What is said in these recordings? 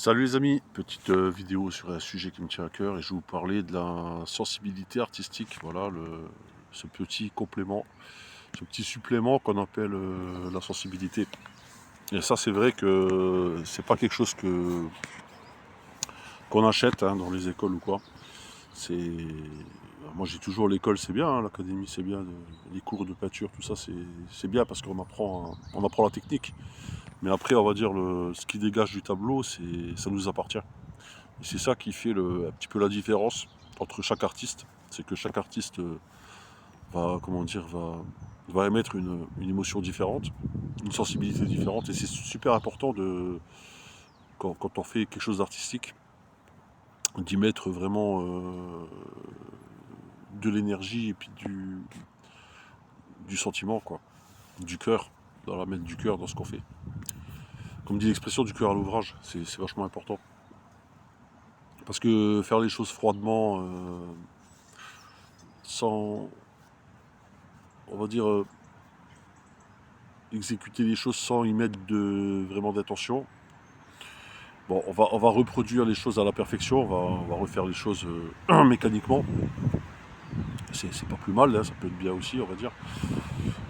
Salut les amis, petite vidéo sur un sujet qui me tient à cœur et je vais vous parler de la sensibilité artistique. Voilà, ce petit complément, ce petit supplément qu'on appelle la sensibilité. Et ça, c'est vrai que c'est pas quelque chose qu'on achète dans les écoles ou quoi. C'est Moi j'ai toujours l'école, c'est bien, l'académie c'est bien, les cours de peinture, tout ça c'est bien parce on apprend la technique. Mais après, on va dire ce qui dégage du tableau, ça nous appartient. Et c'est ça qui fait un petit peu la différence entre chaque artiste. C'est que chaque artiste va émettre une émotion différente, une sensibilité différente. Et c'est super important quand on fait quelque chose d'artistique, d'y mettre vraiment de l'énergie et puis du sentiment, quoi, du cœur, mettre du cœur dans ce qu'on fait. Comme dit l'expression, du cœur à l'ouvrage, c'est vachement important. Parce que faire les choses froidement, sans, on va dire, exécuter les choses sans y mettre vraiment d'intention. Bon, on va reproduire les choses à la perfection, on va refaire les choses mécaniquement. C'est pas plus mal, ça peut être bien aussi, on va dire.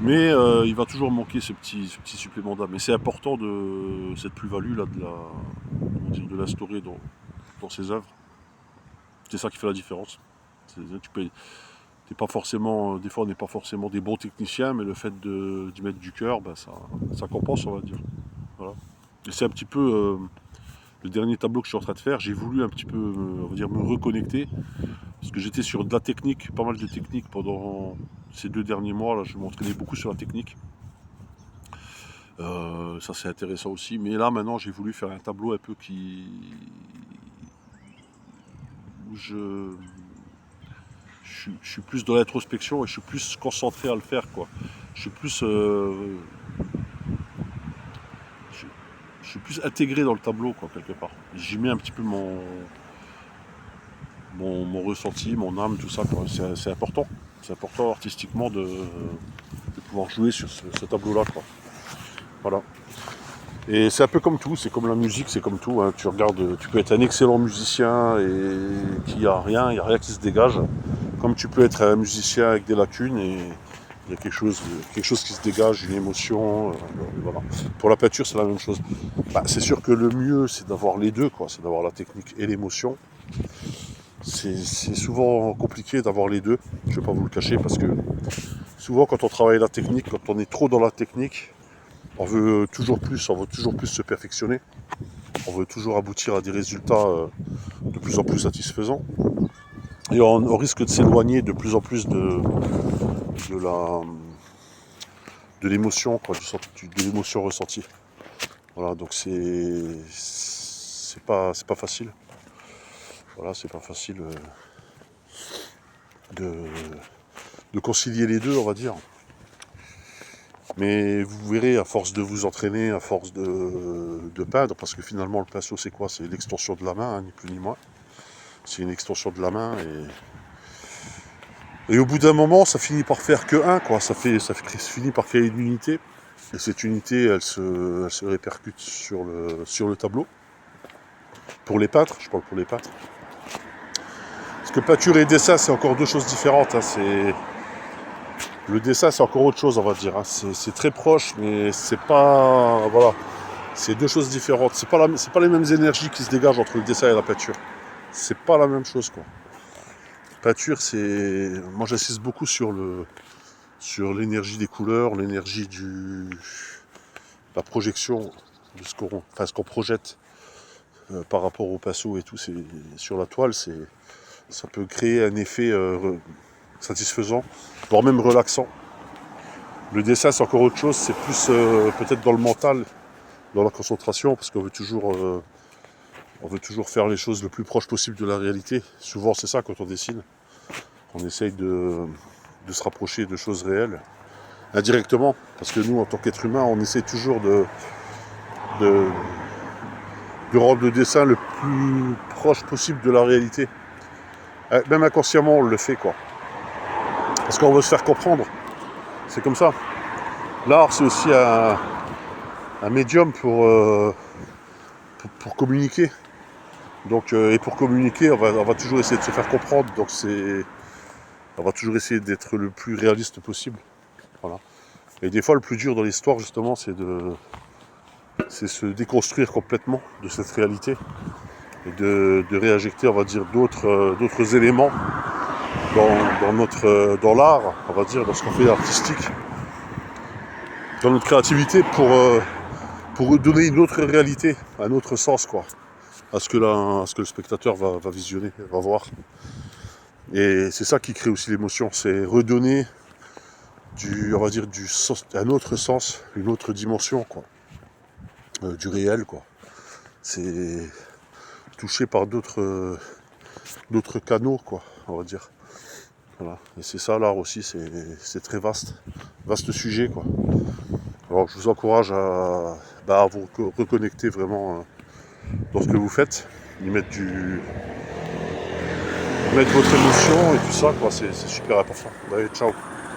Mais il va toujours manquer ce petit supplément d'âme. Et c'est important cette plus-value là de l'instaurer dans ses œuvres. C'est ça qui fait la différence. T'es pas forcément, des fois on n'est pas forcément des bons techniciens, mais le fait d'y mettre du cœur, ça compense, on va dire. Voilà. Et c'est un petit peu le dernier tableau que je suis en train de faire. J'ai voulu un petit peu, on va dire, me reconnecter, parce que j'étais sur de la technique, pas mal de technique pendant ces 2 derniers mois. Là, je m'entraînais beaucoup sur la technique. Ça c'est intéressant aussi. Mais là maintenant j'ai voulu faire un tableau un peu où je suis plus dans l'introspection et je suis plus concentré à le faire, quoi. Je suis plus je, je suis plus intégré dans le tableau, quoi, quelque part. J'y mets un petit peu mon ressenti, mon âme, tout ça, quoi. C'est important. C'est important artistiquement de pouvoir jouer sur ce tableau-là, quoi. Voilà. Et c'est un peu comme tout, c'est comme la musique, c'est comme tout. Tu regardes, tu peux être un excellent musicien et qu'il n'y a rien, il n'y a rien qui se dégage. Comme tu peux être un musicien avec des lacunes et il y a quelque chose qui se dégage, une émotion. Voilà. Pour la peinture, c'est la même chose. C'est sûr que le mieux, c'est d'avoir les deux, quoi. C'est d'avoir la technique et l'émotion. C'est souvent compliqué d'avoir les deux, je ne vais pas vous le cacher, parce que souvent quand on travaille la technique, quand on est trop dans la technique, on veut toujours plus se perfectionner, on veut toujours aboutir à des résultats de plus en plus satisfaisants, et on risque de s'éloigner de plus en plus de l'émotion, quoi, de l'émotion ressentie. Voilà, donc c'est pas facile. Voilà, c'est pas facile de concilier les deux, on va dire. Mais vous verrez, à force de vous entraîner, à force de peindre, parce que finalement le pinceau c'est quoi? C'est l'extension de la main, ni plus ni moins. C'est une extension de la main et au bout d'un moment ça finit par faire que un, quoi. Ça finit par créer une unité. Et cette unité elle se répercute sur le tableau. Pour les peintres, je parle pour les peintres. Parce que peinture et dessin c'est encore deux choses différentes. Le dessin c'est encore autre chose, on va dire. C'est très proche, mais c'est pas. Voilà. C'est deux choses différentes. C'est pas les mêmes énergies qui se dégagent entre le dessin et la peinture. C'est pas la même chose, quoi. Peinture, moi j'insiste beaucoup sur l'énergie des couleurs, l'énergie la projection de ce qu'on projette par rapport au pinceau et tout. Sur la toile, ça peut créer un effet satisfaisant, voire même relaxant. Le dessin, c'est encore autre chose. C'est plus peut-être dans le mental, dans la concentration, parce qu'on veut toujours faire les choses le plus proche possible de la réalité. Souvent, c'est ça quand on dessine. On essaye de se rapprocher de choses réelles, indirectement, parce que nous, en tant qu'être humain, on essaie toujours de rendre le dessin le plus proche possible de la réalité. Même inconsciemment, on le fait, quoi. Parce qu'on veut se faire comprendre. C'est comme ça. L'art, c'est aussi un médium pour pour communiquer. Donc, et pour communiquer, on va toujours essayer de se faire comprendre. Donc on va toujours essayer d'être le plus réaliste possible. Voilà. Et des fois, le plus dur dans l'histoire, justement, c'est se déconstruire complètement de cette réalité et de réinjecter, on va dire, d'autres éléments dans l'art, on va dire, dans ce qu'on fait artistique, dans notre créativité pour donner une autre réalité, un autre sens, quoi, à ce que le spectateur va visionner, va voir. Et c'est ça qui crée aussi l'émotion, c'est redonner on va dire, un autre sens, une autre dimension, quoi, du réel, quoi. C'est touché par d'autres canaux, quoi, on va dire. Voilà. Et c'est ça l'art aussi, c'est très vaste sujet, quoi. Alors je vous encourage à vous reconnecter vraiment dans ce que vous faites, y mettre votre émotion et tout ça, quoi, c'est super important. Allez, ciao.